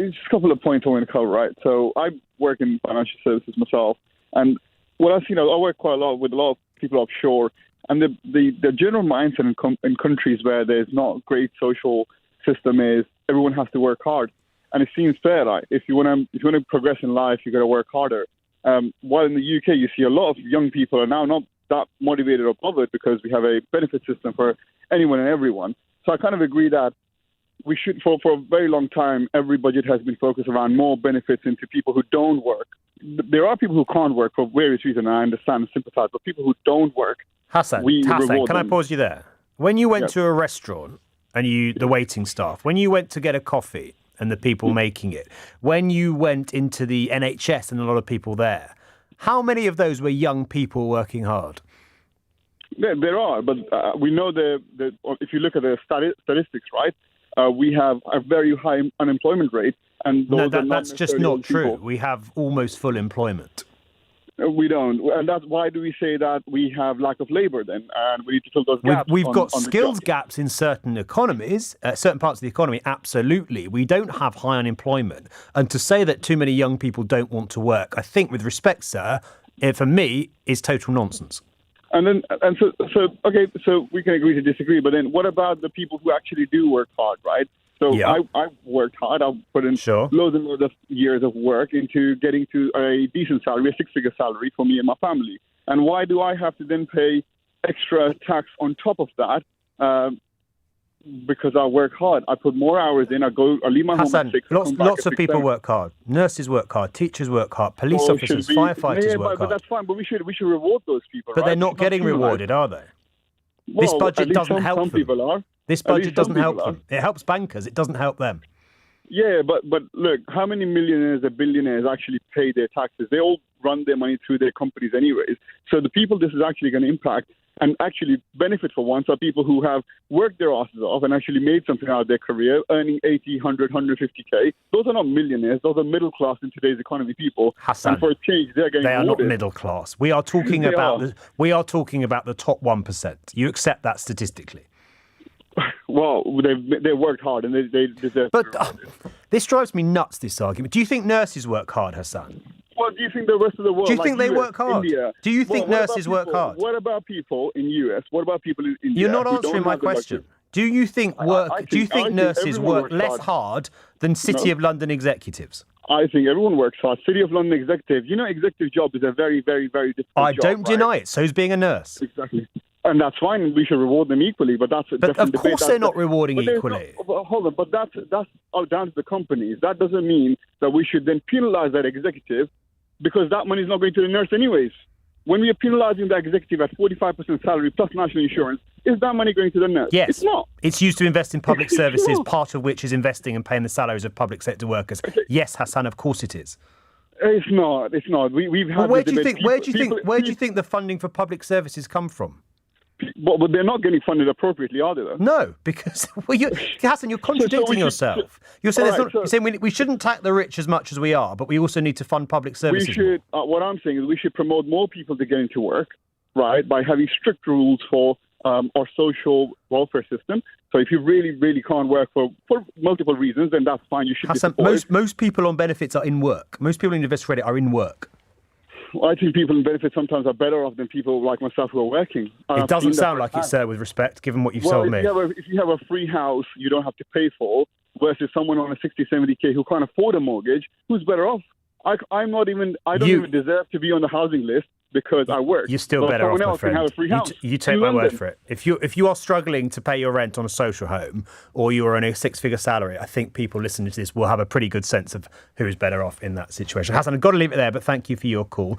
just a couple of points I want to cover, right? So I work in financial services myself, and what I've seen, I work quite a lot with a lot of people offshore, and the general mindset in countries where there's not great social system is everyone has to work hard, and it seems fair, right? If you want to progress in life, you got to work harder. While in the UK, you see a lot of young people are now not that motivated or bothered because we have a benefit system for anyone and everyone. So I kind of agree that we should, for a very long time, every budget has been focused around more benefits into people who don't work. There are people who can't work for various reasons, and I understand and sympathize, but people who don't work, Hassan, can I pause you there? When you went to a restaurant and the waiting staff, when you went to get a coffee and the people making it, when you went into the NHS and a lot of people there, how many of those were young people working hard? There are, but we know if you look at the statistics, right, we have a very high unemployment rate. And that's just not true. We have almost full employment. We don't. And that's why do we say that we have lack of labour then? And we need to fill those gaps. We've got skills gaps in certain economies, certain parts of the economy, absolutely. We don't have high unemployment. And to say that too many young people don't want to work, I think, with respect, sir, for me, is total nonsense. So we can agree to disagree. But then what about the people who actually do work hard, right? So I've worked hard. I've put in loads and loads of years of work into getting to a decent salary, a six-figure salary for me and my family. And why do I have to then pay extra tax on top of that? Because I work hard. I put more hours in. I leave my home at 6. Lots of people work hard. Nurses work hard. Teachers work hard. Police officers, firefighters work hard. But that's fine. But we should reward those people. But they're not getting rewarded, are they? This budget doesn't help them. Some people are. This budget doesn't help them. It helps bankers. It doesn't help them. Yeah, but look, how many millionaires and billionaires actually pay their taxes? They all run their money through their companies anyways. So the people this is actually going to impact and actually benefit for once are people who have worked their asses off and actually made something out of their career, earning 80, 100, 150K. Those are not millionaires. Those are middle class in today's economy people. Hassan, and for a change, they're getting rewarded. They are not middle class. We are talking about the top 1%. You accept that statistically? Well, they worked hard and they deserve. But this drives me nuts, this argument. Do you think nurses work hard, Hassan? Well, do you think the rest of the world... Do you think they work hard? India, do you think nurses work hard? What about people in US? What about people in India? You're not answering my question. Do you think nurses work less hard than City of London executives? I think everyone works hard. City of London executive. Executive job is a very, very, very difficult job. I don't deny it. So's being a nurse. Exactly. And that's fine. We should reward them equally. But that's a different debate. Of course they're not rewarding equally. Hold on. But that's all down to the companies. That doesn't mean that we should then penalise that executive because that money is not going to the nurse anyways. When we are penalising the executive at 45% salary plus national insurance, is that money going to the nurse? Yes. It's not. It's used to invest in public services, part of which is investing and paying the salaries of public sector workers. Yes, Hassan, of course it is. It's not. We've had. Well, where do you think the funding for public services come from? But they're not getting funded appropriately, are they? Though? No, because Hassan, you're contradicting yourself. You're saying we shouldn't tax the rich as much as we are, but we also need to fund public services. We should. What I'm saying is we should promote more people to get into work, right? By having strict rules for our social welfare system. So if you really, really can't work for multiple reasons, then that's fine. You should. Hassan, most people on benefits are in work. Most people in investor credit are in work. Well, I think people in benefits sometimes are better off than people like myself who are working. It doesn't sound like it, sir, with respect, given what you've told me. If you have a free house you don't have to pay for versus someone on a 60, 70K who can't afford a mortgage, who's better off? I don't even deserve to be on the housing list because I work. You're still better off, my friend. You take my word for it. If you are struggling to pay your rent on a social home or you are on a six-figure salary, I think people listening to this will have a pretty good sense of who is better off in that situation. Hassan, I've got to leave it there, but thank you for your call.